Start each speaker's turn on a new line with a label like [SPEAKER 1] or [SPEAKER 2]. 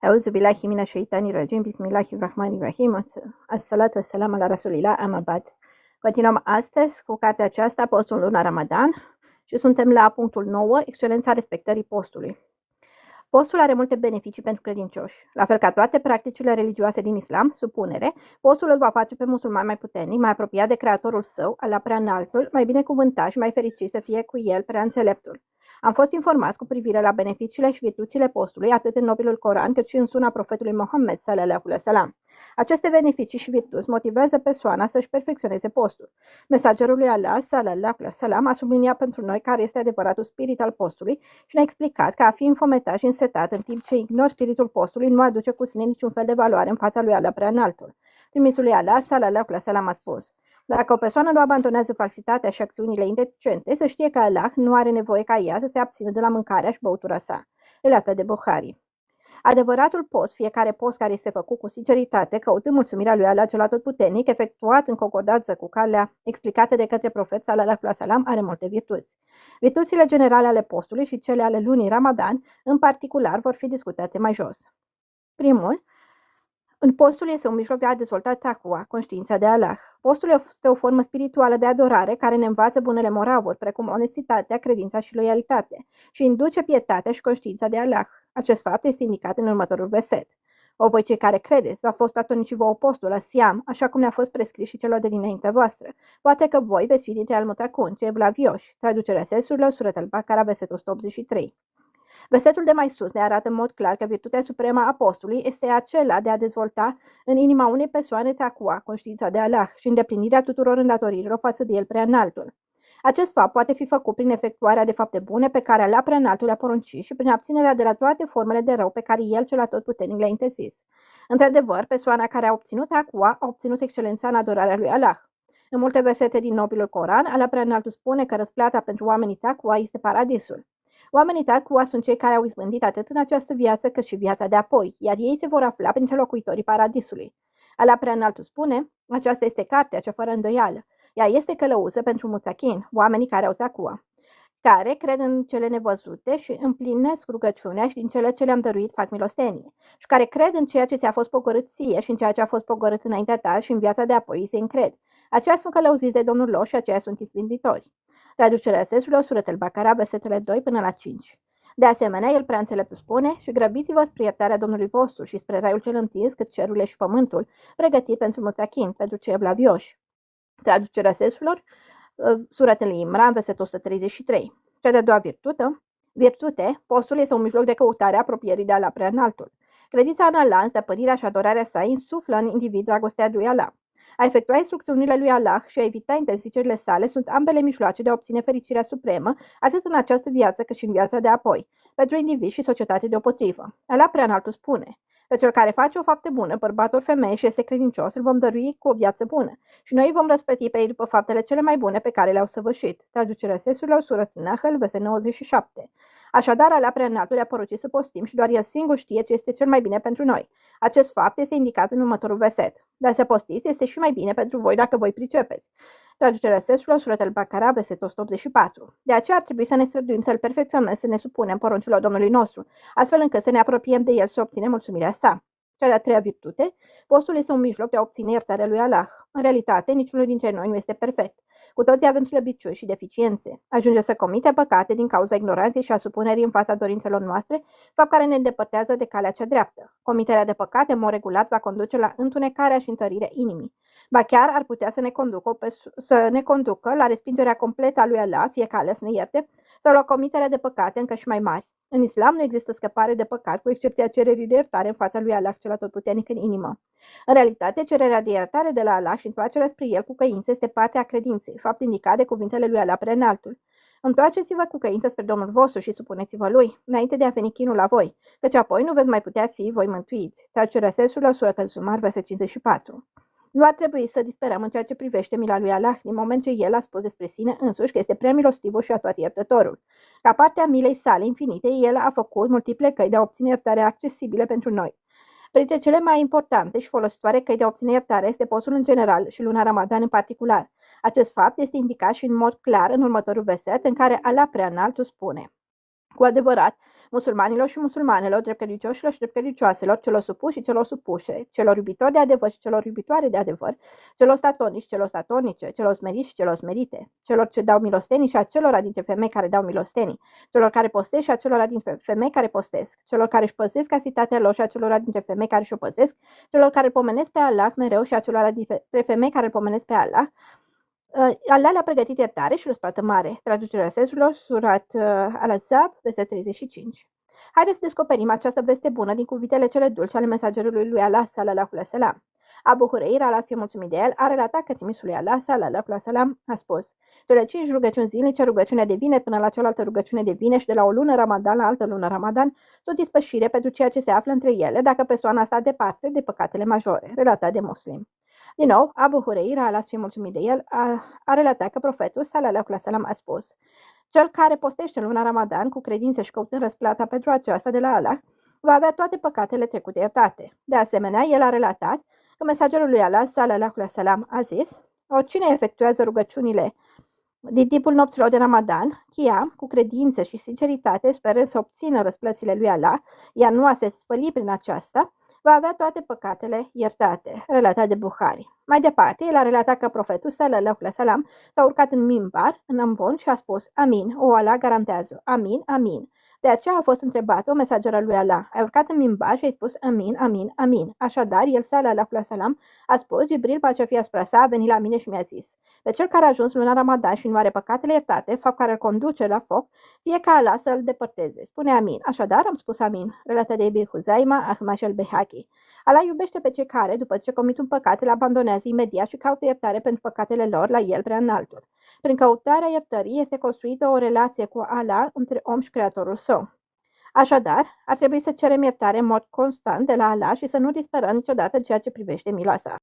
[SPEAKER 1] Auzu billahi minash shaitani rajim. Bismillahirrahmanirrahim. Assalatu wassalamu ala rasulillah, amma ba'd. Continuăm astăzi cu cartea aceasta, Postul luna Ramadan, și suntem la punctul 9, excelența respectării postului. Postul are multe beneficii pentru credincioși. La fel ca toate practicile religioase din islam, supunere, postul îl va face pe musulman mai puternic, mai apropiat de creatorul său, Allah preaînaltul, mai binecuvântat și mai fericit să fie cu el preaînțeleptul. Am fost informați cu privire la beneficiile și virtuțile postului, atât în nobilul Coran, cât și în suna profetului Mohammed sallallahu alaihi wasallam. Aceste beneficii și virtuți motivează persoana să-și perfecționeze postul. Mesagerul lui Allah sallallahu alaihi wasallam a subliniat pentru noi care este adevăratul spirit al postului și ne-a explicat că a fi înfometat și însetat în timp ce ignori spiritul postului nu aduce cu sine niciun fel de valoare în fața lui Allah preaînaltul. Trimisul lui Allah sallallahu alaihi wasallam a spus: dacă o persoană nu abandonează falsitatea și acțiunile indecente, să știe că Allah nu are nevoie ca ea să se abțină de la mâncarea și băutura sa. Relată de Bukhari. Adevăratul post, fiecare post care este făcut cu sinceritate, căutând mulțumirea lui Allah cel atotputernic, efectuat în concordanță cu calea explicată de către profet sallallahu alaihi wasallam, are multe virtuți. Virtuțile generale ale postului și cele ale lunii Ramadan, în particular, vor fi discutate mai jos. Primul, în postul este un mijloc de a dezvolta taqwa, conștiința de Allah. Postul este o formă spirituală de adorare care ne învață bunele moravuri, precum onestitatea, credința și loialitatea, și induce pietatea și conștiința de Allah. Acest fapt este indicat în următorul verset. O voi cei care credeți, v-a fost atunci și vouă postul la Siam, așa cum ne-a fost prescris și celor de dinaintea voastră. Poate că voi veți fi dintre al-Mutaqun, cei evlavioși. Traducerea sensurilor, Surat al-Baqara, versetul 183. Versetul de mai sus ne arată în mod clar că virtutea supremă a postului este acela de a dezvolta în inima unei persoane taqwa, conștiința de Allah, și îndeplinirea tuturor îndatoririlor față de el preaînaltul. Acest fapt poate fi făcut prin efectuarea de fapte bune pe care Allah preaînaltul le-a poruncit și prin abținerea de la toate formele de rău pe care el cel atotputernic le-a interzis. Într-adevăr, persoana care a obținut taqwa a obținut excelența în adorarea lui Allah. În multe versete din nobilul Coran, Allah preaînaltul spune că răsplata pentru oamenii taqwa este paradisul. Oamenii taqwa sunt cei care au izbândit atât în această viață cât și viața de apoi, iar ei se vor afla printre locuitorii paradisului. Allah preaînaltul spune: aceasta este cartea cea fără îndoială. Ea este călăuză pentru mutaqin, oamenii care au taqwa, care cred în cele nevăzute și împlinesc rugăciunea și din cele ce le-am dăruit fac milostenie, și care cred în ceea ce ți-a fost pogorât ție și în ceea ce a fost pogorât înaintea ta și în viața de apoi se încred. Aceia sunt călăuziți de Domnul lor și aceia sunt izbânditori. Traducerea sensurilor, Surat al-Baqara, versetele 2 până la 5. De asemenea, el preaînțeleptul spune: și grăbiți-vă spre iertarea Domnului vostru și spre raiul cel întins, cât cerurile și pământul, pregătit pentru mutaqin, pentru cei evlavioși. Traducerea sensurilor, Surat al-Imran, versetul 133. Cea de-a doua virtute, postul este un mijloc de căutare a apropierii de Allah preaînaltul. Credința în Allah, stăpânirea și adorarea sa insuflă în individ dragostea lui Allah. A efectua instrucțiunile lui Allah și a evita interzicerile sale sunt ambele mijloace de a obține fericirea supremă, atât în această viață cât și în viața de apoi, pentru individ și societate deopotrivă. Allah preaînaltul spune: pe cel care face o faptă bună, bărbat ori femeie, și este credincios, îl vom dărui cu o viață bună și noi vom răsplăti pe ei după faptele cele mai bune pe care le-au săvârșit. Traducerea sensurilor, Surat an-Nahl, verset 97. Așadar, Allah preaînaltul le-a poruncit să postim și doar el singur știe ce este cel mai bine pentru noi. Acest fapt este indicat în următorul verset. Dar să postiți este și mai bine pentru voi dacă voi pricepeți. Traducerea sensurilor, Surat al-Baqara, versetul 184. De aceea ar trebui să ne străduim să-l perfecționăm, să ne supunem poruncilor Domnului nostru, astfel încât să ne apropiem de el și să obținem mulțumirea sa. Cea de-a treia virtute, postul este un mijloc de a obține iertarea lui Allah. În realitate, niciunul dintre noi nu este perfect. Cu toții avem slăbiciuni și deficiențe. Ajunge să comite păcate din cauza ignoranței și a supunerii în fața dorințelor noastre, fapt care ne îndepărtează de calea cea dreaptă. Comiterea de păcate, în mod regulat, va conduce la întunecarea și întărirea inimii. Ba chiar ar putea să ne conducă la respingerea completă a lui Allah, fie că ales să ne ierte, sau la comiterea de păcate încă și mai mari. În islam nu există scăpare de păcat, cu excepția cererii de iertare în fața lui Allah cel atotputernic în inimă. În realitate, cererea de iertare de la Allah și întoarcerea spre el cu căință este parte a credinței, fapt indicat de cuvintele lui Allah preaînaltul. Întoarceți-vă cu căință spre Domnul vostru și supuneți-vă lui, înainte de a veni chinul la voi, căci apoi nu veți mai putea fi voi mântuiți. Traducerea sensurilor, Surat al-Zumar, verset 54. Nu ar trebui să disperăm în ceea ce privește mila lui Allah, din moment ce el a spus despre sine însuși că este prea milostivul și atoatiertătorul. Ca parte a milei sale infinite, el a făcut multiple căi de a obține iertare accesibile pentru noi. Printre cele mai importante și folositoare căi de a obține iertare este postul în general și luna Ramadan în particular. Acest fapt este indicat și în mod clar în următorul verset, în care Allah preaînaltul spune: cu adevărat, musulmanilor și musulmanelor, drept credincioșilor și drept credincioaselor, celor supuși și celor supușe, celor iubitori de adevăr și celor iubitoare de adevăr, celor statornici, celor statornice, celor smeriți și celor smerite, celor ce dau milostenii și acelora dintre femei care dau milostenii, celor care postesc și acelora dintre femei care postesc, celor care își păzesc casitatea lor și acelora dintre femei care și-o păzesc, celor care pomenesc pe Allah mereu și acelora dintre femei care îl pomenesc pe Allah. Allah le-a pregătit iertare și răsplată mare. Traducerea sensurilor, surat Al-Ahzab, verset 35. Haideți să descoperim această veste bună din cuvintele cele dulci ale mesagerului lui Allah, sallallahu alaihi wasallam. Abu Huraira, Allah fie mulțumit de el, a relatat că trimisul lui Allah, sallallahu alaihi wasallam, a spus: cele 5 rugăciuni zilnice, rugăciunea de vine până la cealaltă rugăciune de vine și de la o lună Ramadan la altă lună Ramadan, sunt ispășire pentru ceea ce se află între ele, dacă persoana sta departe de păcatele majore, relatat de Muslim. Din nou, Abu Huraira, Allah fie mulțumit de el, a relatat că profetul, sallallahu alaihi wasallam, a spus: cel care postește în luna Ramadan cu credință și căutând răsplata pentru aceasta de la Allah, va avea toate păcatele trecute iertate. De asemenea, el a relatat că mesagerul lui Allah, sallallahu alaihi wasallam, a zis: oricine efectuează rugăciunile din timpul nopților de Ramadan, Qiyam, cu credință și sinceritate, sperând să obțină răsplățile lui Allah, iar nu a se sfăli prin aceasta, va avea toate păcatele iertate, relatat de Bukhari. Mai departe, el a relatat că profetul, sallallahu alaihi wasallam, s-a urcat în mimbar, în ambon, și a spus: amin, o Allah garantează, amin, amin. De aceea a fost întrebată o mesageră lui Allah: ai urcat în mimbar și ai spus amin, amin, amin. Așadar, el, sallallahu alaihi wasallam, a spus: Jibril, pacea fie asupra sa, a venit la mine și mi-a zis: pe cel care a ajuns luna Ramadan și nu are păcatele iertate, fapt care îl conduce la foc, fie ca Allah să îl depărteze. Spune amin. Așadar, am spus amin. Relatat de Ibn Huzaima, Ahmad și al-Behaki. Allah iubește pe cei care, după ce comit un păcat, îl abandonează imediat și caută iertare pentru păcatele lor la el prea înaltul. Prin căutarea iertării este construită o relație cu Allah între om și Creatorul său. Așadar, ar trebui să cerem iertare în mod constant de la Allah și să nu disperăm niciodată ceea ce privește mila sa.